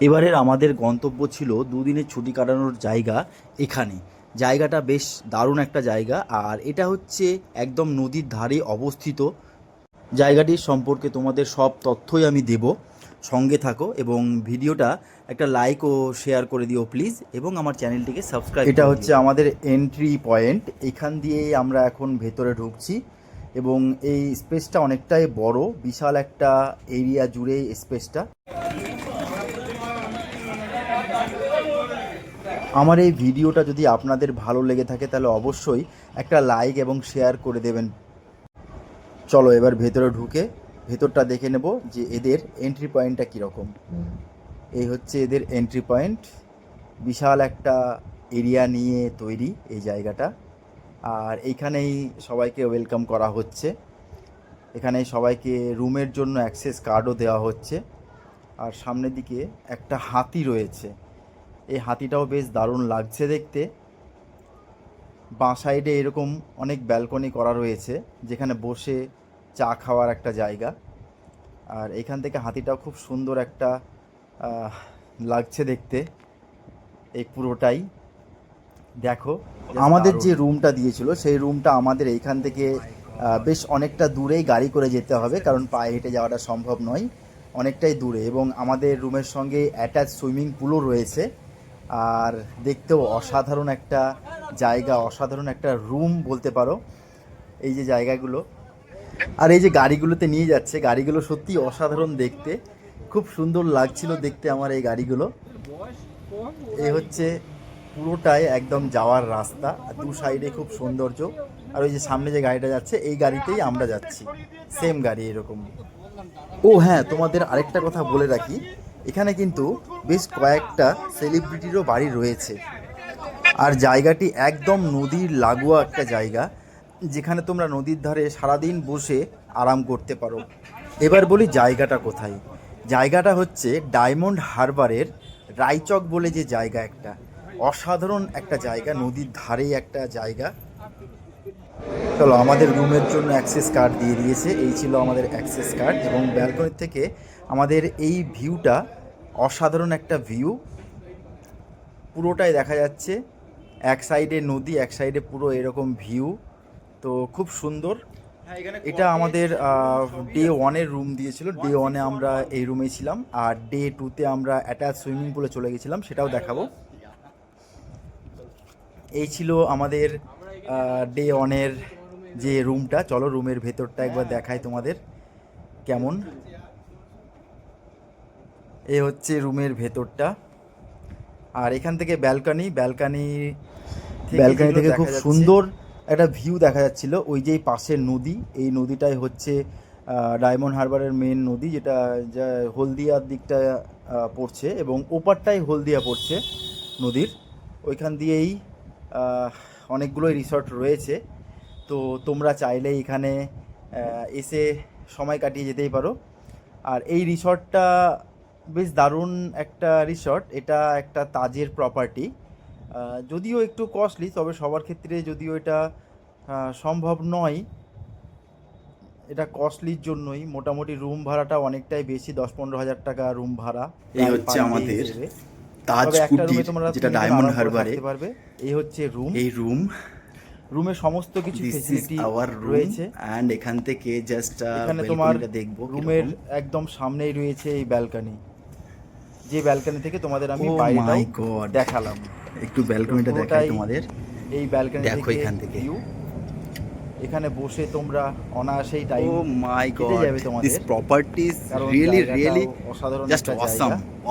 এবারের আমাদের গন্তব্য ছিল দুদিনের ছুটি কাটানোর জায়গা এখানে। জায়গাটা বেশ দারুণ একটা জায়গা, আর এটা হচ্ছে একদম নদীর ধারে অবস্থিত। জায়গাটির সম্পর্কে তোমাদের সব তথ্যই আমি দেব, সঙ্গে থাকো এবং ভিডিওটা একটা লাইক ও শেয়ার করে দিও প্লিজ, এবং আমার চ্যানেলটিকে সাবস্ক্রাইব এটা হচ্ছে আমাদের এন্ট্রি পয়েন্ট। এখান দিয়েই আমরা এখন ভেতরে ঢুকছি এবং এই স্পেসটা অনেকটাই বড়, বিশাল একটা এরিয়া জুড়ে স্পেসটা। আমার এই ভিডিওটা যদি আপনাদের ভালো লেগে থাকে তাহলে অবশ্যই একটা লাইক এবং শেয়ার করে দেবেন। চলো এবার ভেতরে ঢুকে ভেতরটা দেখে নেব যে এদের এন্ট্রি পয়েন্টটা কীরকম। এই হচ্ছে এদের এন্ট্রি পয়েন্ট। বিশাল একটা এরিয়া নিয়ে তৈরি এই জায়গাটা, আর এইখানেই সবাইকে ওয়েলকাম করা হচ্ছে। এখানে সবাইকে রুমের জন্য অ্যাক্সেস কার্ডও দেওয়া হচ্ছে। আর সামনের দিকে একটা হাতি রয়েছে, এই হাতিটাও বেশ দারুণ লাগছে দেখতে। বাঁ সাইডে এরকম অনেক ব্যালকনি করা রয়েছে যেখানে বসে চা খাওয়ার একটা জায়গা। আর এখান থেকে হাতিটাও খুব সুন্দর একটা লাগছে দেখতে। এই পুরোটাই দেখো, আমাদের যে রুমটা দিয়েছিল সেই রুমটা আমাদের এইখান থেকে বেশ অনেকটা দূরেই গাড়ি করে যেতে হবে, কারণ পায়ে হেঁটে যাওয়াটা সম্ভব নয়, অনেকটাই দূরে। এবং আমাদের রুমের সঙ্গে অ্যাটাচ সুইমিং পুলও রয়েছে। আর দেখতেও অসাধারণ একটা জায়গা, অসাধারণ একটা রুম বলতে পারো এই যে জায়গাগুলো। আর এই যে গাড়িগুলোতে নিয়ে যাচ্ছে, গাড়িগুলো সত্যি অসাধারণ দেখতে, খুব সুন্দর লাগছিল দেখতে আমার এই গাড়িগুলো। এই হচ্ছে পুরোটাই একদম যাওয়ার রাস্তা, দু সাইডে খুব সৌন্দর্য। আর ওই যে সামনে যে গাড়িটা যাচ্ছে এই গাড়িতেই আমরা যাচ্ছি, সেম গাড়ি এরকম। ও হ্যাঁ, তোমাদের আরেকটা কথা বলে রাখি, এখানে কিন্তু বেশ কয়েকটা সেলিব্রিটিরও বাড়ি রয়েছে। আর জায়গাটি একদম নদীর লাগোয়া একটা জায়গা, যেখানে তোমরা নদীর ধারে সারাদিন বসে আরাম করতে পারো। এবার বলি জায়গাটা কোথায়। জায়গাটা হচ্ছে ডায়মন্ড হারবারের রায়চক বলে যে জায়গা, একটা অসাধারণ একটা জায়গা, নদীর ধারেই একটা জায়গা। চলো, আমাদের রুমের জন্য অ্যাক্সেস কার্ড দিয়ে দিয়েছে, এই ছিল আমাদের অ্যাক্সেস কার্ড। এবং ব্যালকনি থেকে আমাদের এই ভিউটা অসাধারণ একটা ভিউ, পুরোটাই দেখা যাচ্ছে। এক সাইডে নদী, এক সাইডে পুরো এরকম ভিউ, তো খুব সুন্দর। এটা আমাদের ডে ওয়ানের রুম দিয়েছিল। ডে ওয়ানে আমরা এই রুমেই ছিলাম, আর ডে টুতে আমরা অ্যাটাচ সুইমিং পুলে চলে গেছিলাম, সেটাও দেখাবো। এই ছিল আমাদের ডে ওয়ানের যে রুমটা। চলো রুমের ভেতরটা একবার দেখাই তোমাদের কেমন। এ হচ্ছে রুমের ভেতরটা, আর এখান থেকে ব্যালকনি ব্যালকনি থেকে খুব সুন্দর একটা ভিউ দেখা যাচ্ছিল। ওই যেই পাশের নদী, এই নদীটাই হচ্ছে ডায়মন্ড হারবারের মেন নদী, যেটা যা হলদিয়ার দিকটা পড়ছে, এবং ওপারটাই হলদিয়া পড়ছে নদীর। ওইখান দিয়েই অনেকগুলোই রিসর্ট রয়েছে, তো তোমরা চাইলে এখানে এসে সময় কাটিয়ে যেতেই পারো। আর এই রিসর্টটা বেশ দারুণ একটা রিসর্ট, এটা একটা তাজের প্রপার্টি। যদিও একটু কস্টলি, তবে সবার ক্ষেত্রে যদিও এটা সম্ভব নয়, এটা কস্টলির জন্যই মোটামুটি রুম ভাড়াটা অনেকটাই বেশি, 10-15 হাজার টাকা রুম ভাড়া। এই হচ্ছে আমাদের তাজ কুটির, যেটা ডায়মন্ড হারবারে পারবে। এই হচ্ছে রুম, এই রুমে সমস্ত কিছু ফেসিলিটি রয়েছে। অ্যান্ড এখান থেকে জাস্ট এখানে তোমার দেখবো রুমের একদম সামনেই রয়েছে এই ব্যালকনি, যে ব্যালকনি থেকে তোমাদের আমি বাইরেটাও দেখালাম। একটু ব্যালকনিটা দেখাই তোমাদের। এই ব্যালকনি দেখো এখান থেকে ভিউ, এখানে বসে তোমরা অনায়াসেই টাইম কেটে যাবে তোমাদের। This property is really really অসাধারণ, জাস্ট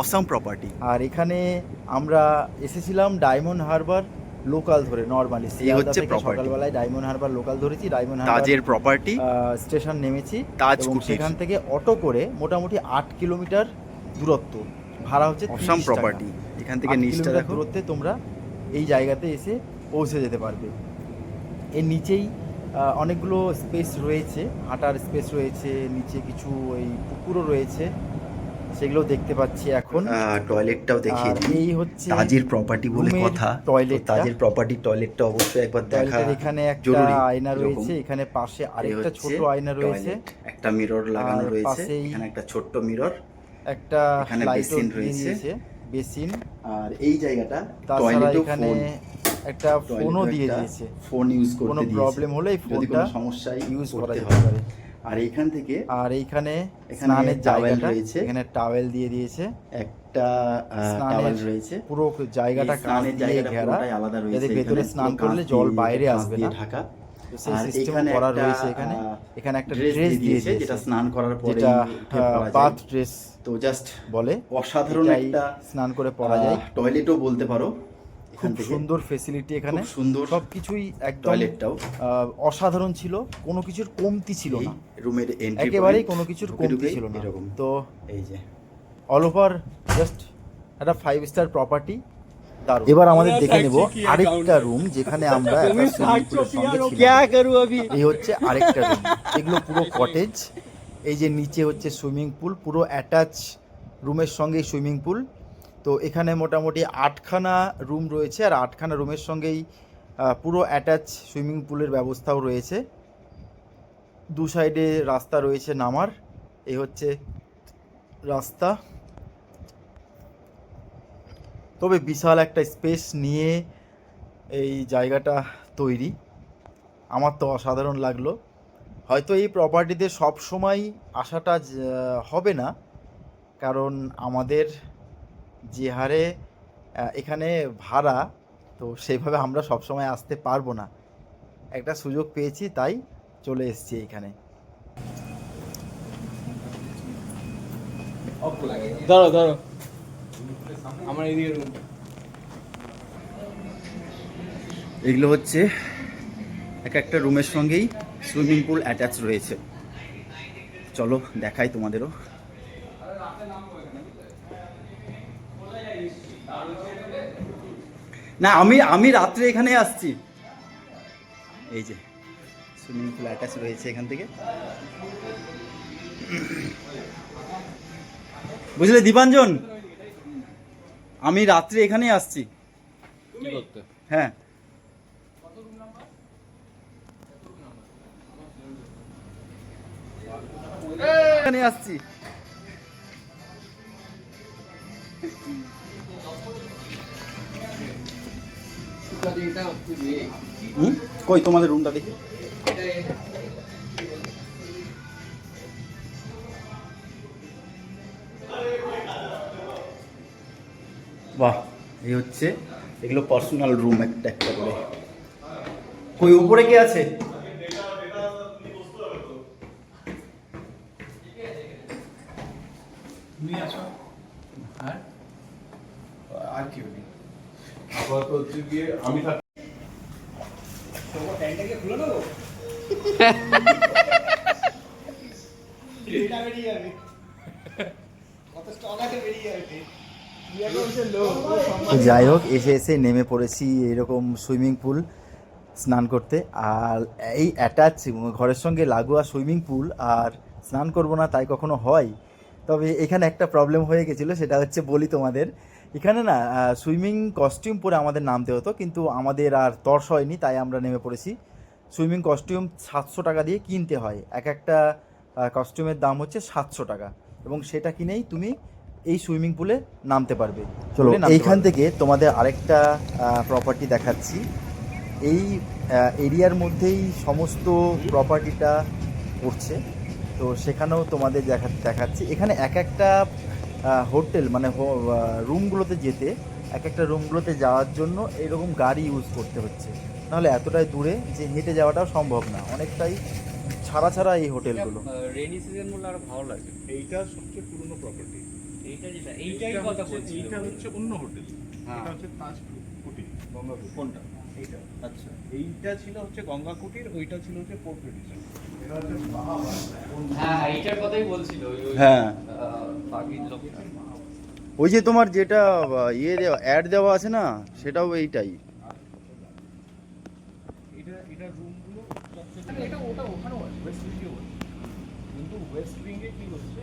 অসাম প্রপার্টি। আর এখানে আমরা এসেছিলাম ডায়মন্ড হারবার লোকাল ধরে, নরমালি এই হচ্ছে সকালবেলায় ডায়মন্ড হারবার লোকাল ধরেছি, ডায়মন্ড হারবার তাজের প্রপার্টি স্টেশন নেমেছি, এবং সেখান থেকে অটো করে মোটামুটি 8 কিলোমিটার দূরত্ব, ভাড়া হচ্ছে অসাম প্রপার্টি। এখান থেকে নিচটা দেখো, দূরত্বে তোমরা এই জায়গাতে এসে পৌঁছে যেতে পারবে। এর নিচেই অনেকগুলো স্পেস রয়েছে, হাঁটার স্পেস রয়েছে, নিচে কিছু ওই পুকুরও রয়েছে, সেগুলো দেখতে পাচ্ছি এখন। টয়লেটটাও দেখিয়ে দিই, এই হচ্ছে তাজের প্রপার্টি বলে কথা। টয়লেট, তাজের প্রপার্টি টয়লেটটা অবশ্যই একবার দেখা। এখানে একটা আয়না রয়েছে, এখানে পাশে আরেকটা ছোট আয়না রয়েছে, একটা মিরর লাগানো রয়েছে, এখানে একটা ছোট্ট মিরর। একটা এখানে লাইটও বেসিন দিয়ে রয়েছে। দিয়েছে, বেসিন। আর এই জায়গাটা তাছাড়া টয়লেটও এখানে ফোন, একটা ফোনও দিয়ে একটা দিয়েছে, ফোন ইউজ কোনো করতে দিয়েছে প্রবলেম হলে এই যদি ফোনটা কোনো সমস্যায় ইউজ করা পড়তে যেতে হয়। পারে। আর এইখান থেকে আর এইখানে এখানে স্নানের টাওয়েল জায়গাটা, রয়েছে, এখানে টাওয়েল দিয়ে দিয়েছে। একটা স্নানের টাওয়েল রয়েছে। পুরো জায়গাটা এই কাঁচ স্নানের দিয়ে জায়গাটা ঘেরা, পুরোটাই আলাদা যাতে রয়েছে, ভেতরে এখানে স্নান পুরো করলে কাঁচ জল দিয়ে, বাইরে কাঁচ আসবে দিয়ে না। ঢাকা। তো সেই আর সিস্টেমও এখানে করা একটা রয়েছে। এখানে এখানে একটা ড্রেস ড্রেস দিয়ে দিয়েছে, যেটা দিয়েছে, স্নান করার পরে যেটা উঠে পরা যায়। বাথ ড্রেস তো জাস্ট বলে, অসাধারণ এটাই একটা স্নান করে পরা যায়। টয়লেটও বলতে পারো। খুব এখান থেকে সুন্দর ফেসিলিটি এখানে, খুব সুন্দর সব কিছুই একদম টয়লেটটাও অসাধারণ ছিল, কোনো কিছুর কমতি ছিল এই না, রুমের এন্ট্রি একেবারেই কোনো কিছুর কমতি ছিল না। এরকম। তো এই যে অল ওভার জাস্ট একটা 5 স্টার প্রপার্টি, দারুণ। এবার আমাদের দেখে নেব আরেকটা রুম, যেখানে আমরা একটা সুইমিং পুলের সঙ্গে ছিলাম। এই হচ্ছে আরেকটা রুম, এগুলো পুরো কটেজ। এই যে নিচে হচ্ছে সুইমিং পুল, পুরো অ্যাটাচ রুমের সঙ্গেই সুইমিং পুল। তো এখানে মোটামুটি 8খানা রুম রয়েছে, আর 8খানা রুমের সঙ্গেই পুরো অ্যাটাচ সুইমিং পুলের ব্যবস্থাও রয়েছে। দু সাইডে রাস্তা রয়েছে নামার, এই হচ্ছে রাস্তা। তবে বিশাল একটা স্পেস নিয়ে এই জায়গাটা তৈরি, আমার তো অসাধারণ লাগলো। হয়তো এই প্রপার্টিতে সব সময় আসাটা হবে না, কারণ আমাদের যে হারে এখানে ভাড়া, তো সেইভাবে আমরা সব সময় আসতে পারবো না। একটা সুযোগ পেয়েছি তাই চলে এসেছি এখানে। ধরো ধরো আমার এদিকে রুম। এগুলো হচ্ছে এক একটা রুমের সঙ্গেই সুইমিং পুল অ্যাটাচ রয়েছে। চলো দেখাই তোমাদেরও। না, আমি রাত্রে এখানে আসছি। এই যে সুইমিং পুল অ্যাটাচ রয়েছে এখান থেকে, বুঝলে দীপাঞ্জন, আমি রাত্রে এখানেই আসছি। কি করতে? হ্যাঁ, এখানে আসছি। কই তোমাদের রুমটা দেখি। বাহ, এই হচ্ছে এগুলো পার্সোনাল রুম একটা একটা করে। কই উপরে কে আছে? তুমি আছো আর কেউ নেই। আপাতত হচ্ছে গিয়ে আমি থাকি। ট্যাঙ্কটাকে খুলে দেবো? এটা বেরিয়ে যাবে, কত স্টক আছে বেরিয়ে যাবে। তো যাই হোক, এসে এসে নেমে পড়েছি এরকম সুইমিং পুল স্নান করতে। আর এই অ্যাটাচ ঘরের সঙ্গে লাগোয়া সুইমিং পুল, আর স্নান করবো না তাই কখনো হয়? তবে এখানে একটা প্রবলেম হয়ে গেছিলো, সেটা হচ্ছে বলি তোমাদের। এখানে না সুইমিং কস্টিউম পরে আমাদের নামতে হতো, কিন্তু আমাদের আর তর্স হয়নি, তাই আমরা নেমে পড়েছি। সুইমিং কস্টিউম 700 টাকা দিয়ে কিনতে হয়, এক একটা কস্টিউমের দাম হচ্ছে 700 টাকা, এবং সেটা কিনেই তুমি এই সুইমিং পুলে নামতে পারবে। চলো এইখান থেকে তোমাদের আরেকটা প্রপার্টি দেখাচ্ছি। এই এরিয়ার মধ্যেই সমস্ত প্রপার্টিটা পড়ছে, তো সেখানেও তোমাদের দেখাচ্ছি। এখানে এক একটা হোটেল মানে রুমগুলোতে যেতে, এক একটা রুমগুলোতে যাওয়ার জন্য এরকম গাড়ি ইউজ করতে হচ্ছে, নাহলে এতটাই দূরে যে হেঁটে যাওয়াটাও সম্ভব না, অনেকটাই ছাড়া ছাড়া এই হোটেলগুলো। রেইনি সিজন বলে আরো ভালো লাগে। এইটা সবচেয়ে পুরনো প্রপার্টি। এইটাই কথা বলছি। এইটা হচ্ছে অন্য হোটেল। হ্যাঁ। এটা হচ্ছে তাজ কুটির, গঙ্গা কুটির। কোনটা? এইটা। আচ্ছা, এইটা ছিল হচ্ছে গঙ্গা কুটির, ওইটা ছিল হচ্ছে পোর্ট রেডিসন। এটা হচ্ছে বাহাবাদ। হ্যাঁ এইটার কথাই বলছিল ওই হ্যাঁ, পাখির লোক। ওই যে তোমার যেটা অ্যাড দেওয়া আছে না, সেটাও এইটাই। এটা রুমগুলো সবচেয়ে এটা ওটা ওখানেও আছে, ওয়েস্ট উইংয়েও আছে। কিন্তু ওয়েস্ট উইংয়ে কি হচ্ছে,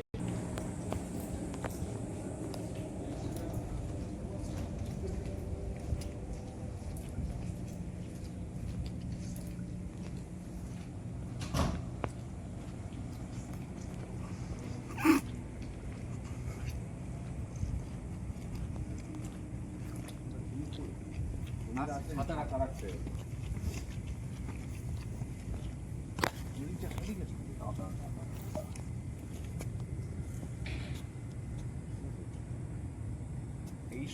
এই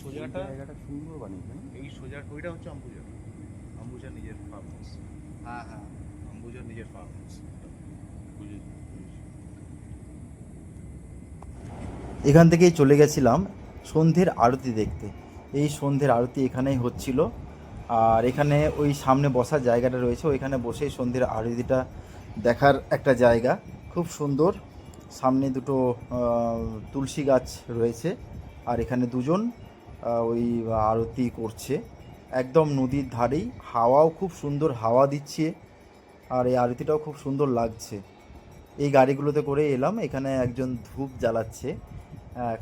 সোজাটা জায়গাটা সুন্দর বানিয়েছে না? এই সোজা ওইটা হচ্ছে অম্বুজা, অম্বুজার নিজের ফার্ম হাউস। হ্যাঁ হ্যাঁ অম্বুজার নিজের ফার্ম হাউস। এখান থেকেই চলে গেছিলাম সন্ধ্যের আরতি দেখতে। এই সন্ধ্যের আরতি এখানেই হচ্ছিল, আর এখানে ওই সামনে বসার জায়গাটা রয়েছে, ওইখানে বসেই সন্ধ্যের আরতিটা দেখার একটা জায়গা, খুব সুন্দর। সামনে দুটো তুলসী গাছ রয়েছে, আর এখানে দুজন ওই আরতি করছে একদম নদীর ধারেই। হাওয়াও খুব সুন্দর হাওয়া দিচ্ছে, আর এই আরতিটাও খুব সুন্দর লাগছে। এই গাড়িগুলোতে করে এলাম, এখানে একজন ধূপ জ্বালাচ্ছে।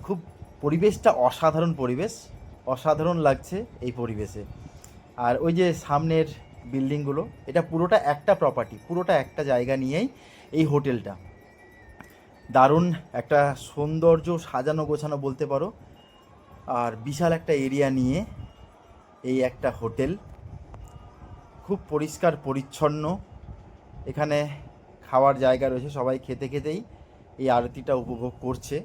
খুব পরিবেশটা অসাধারণ পরিবেশ, অসাধারণ লাগছে এই পরিবেশে। আর ওই যে সামনের বিল্ডিংগুলো, এটা পুরোটা একটা প্রপার্টি, পুরোটা একটা জায়গা নিয়েই এই হোটেলটা। দারুণ একটা সৌন্দর্য, সাজানো গোছানো বলতে পারো, আর বিশাল একটা এরিয়া নিয়ে এই একটা হোটেল। খুব পরিষ্কার পরিচ্ছন্ন, এখানে খাওয়ার জায়গা রয়েছে, সবাই খেতে খেতেই এই আরতিটা উপভোগ করছে।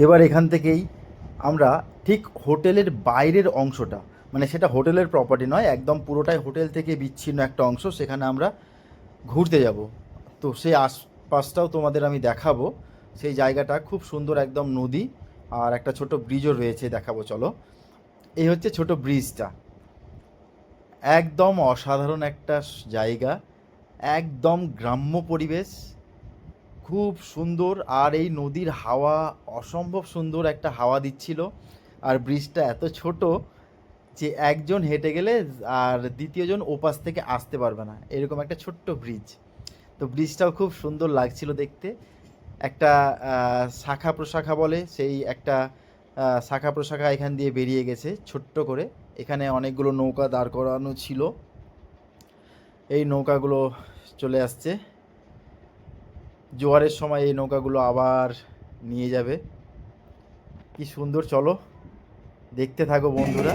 এবার এখান থেকেই আমরা ঠিক হোটেলের বাইরের অংশটা, মানে সেটা হোটেলের প্রপার্টি নয়, একদম পুরোটাই হোটেল থেকে বিচ্ছিন্ন একটা অংশ, সেখানে আমরা ঘুরতে যাব। তো সেই আশপাশটাও তোমাদের আমি দেখাবো। সেই জায়গাটা খুব সুন্দর, একদম নদী, আর একটা ছোট ব্রিজও রয়েছে, দেখাবো চলো। এই হচ্ছে ছোট ব্রিজটা, একদম অসাধারণ একটা জায়গা, একদম গ্রাম্য পরিবেশ, খুব সুন্দর। আর এই নদীর হাওয়া অসম্ভব সুন্দর একটা হাওয়া দিচ্ছিল, আর ব্রিজটা এত ছোট যে একজন হেঁটে গেলে আর দ্বিতীয়জন ওপাশ থেকে আসতে পারবে না, এরকম একটা ছোট্ট ব্রিজ। তো ব্রিজটাও খুব সুন্দর লাগছিল দেখতে। একটা শাখা প্রশাখা বলে, সেই একটা শাখা প্রশাখা এখান দিয়ে বেরিয়ে গেছে ছোট্ট করে। এখানে অনেকগুলো নৌকা দাঁড় করানো ছিল, এই নৌকাগুলো চলে আসছে। জোয়ারের সময় এই নৌকাগুলো আবার নিয়ে যাবে। কি সুন্দর, চলো দেখতে থাকো বন্ধুরা।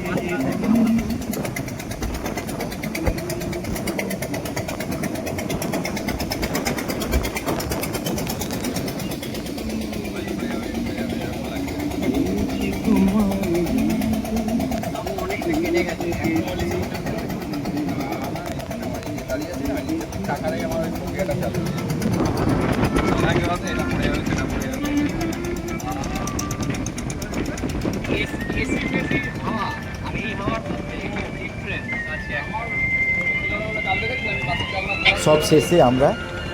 সব শেষে আমরা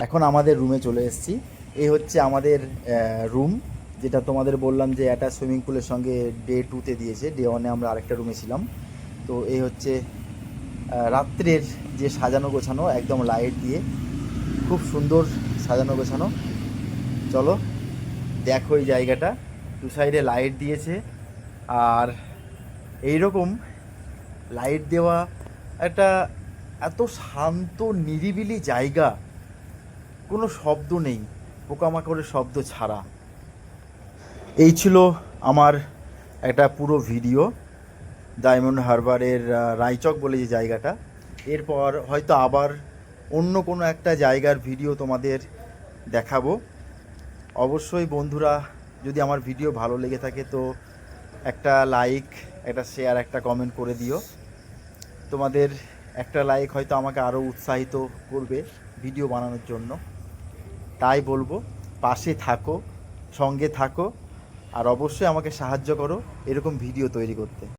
এখন আমাদের রুমে চলে এসেছি। এই হচ্ছে আমাদের রুম, যেটা তোমাদের বললাম যে একটা সুইমিং পুলের সঙ্গে ডে 2-তে দিয়েছে, ডে 1-এ আমরা আরেকটা রুমে ছিলাম। তো এই হচ্ছে রাত্রের যে সাজানো গোছানো, একদম লাইট দিয়ে খুব সুন্দর সাজানো গোছানো। চলো দেখো এই জায়গাটা, দু সাইডে লাইট দিয়েছে, আর এইরকম লাইট দেওয়া একটা এত শান্ত নিরিবিলি জায়গা, কোনো শব্দ নেই, পোকামাকড়ের শব্দ ছাড়া। এই ছিল আমার একটা পুরো ভিডিও ডায়মন্ড হারবারের রায়চক বলে যে জায়গাটা। এরপর হয়তো আবার অন্য কোনো একটা জায়গার ভিডিও তোমাদের দেখাবো। অবশ্যই বন্ধুরা, যদি আমার ভিডিও ভালো লেগে থাকে তো একটা লাইক, একটা শেয়ার, একটা কমেন্ট করে দিও। তোমাদের একটা লাইক হয়তো আমাকে আরও উৎসাহিত করবে ভিডিও বানানোর জন্য। তাই বলবো, পাশে থাকো, সঙ্গে থাকো, আর অবশ্যই আমাকে সাহায্য করো এরকম ভিডিও তৈরি করতে।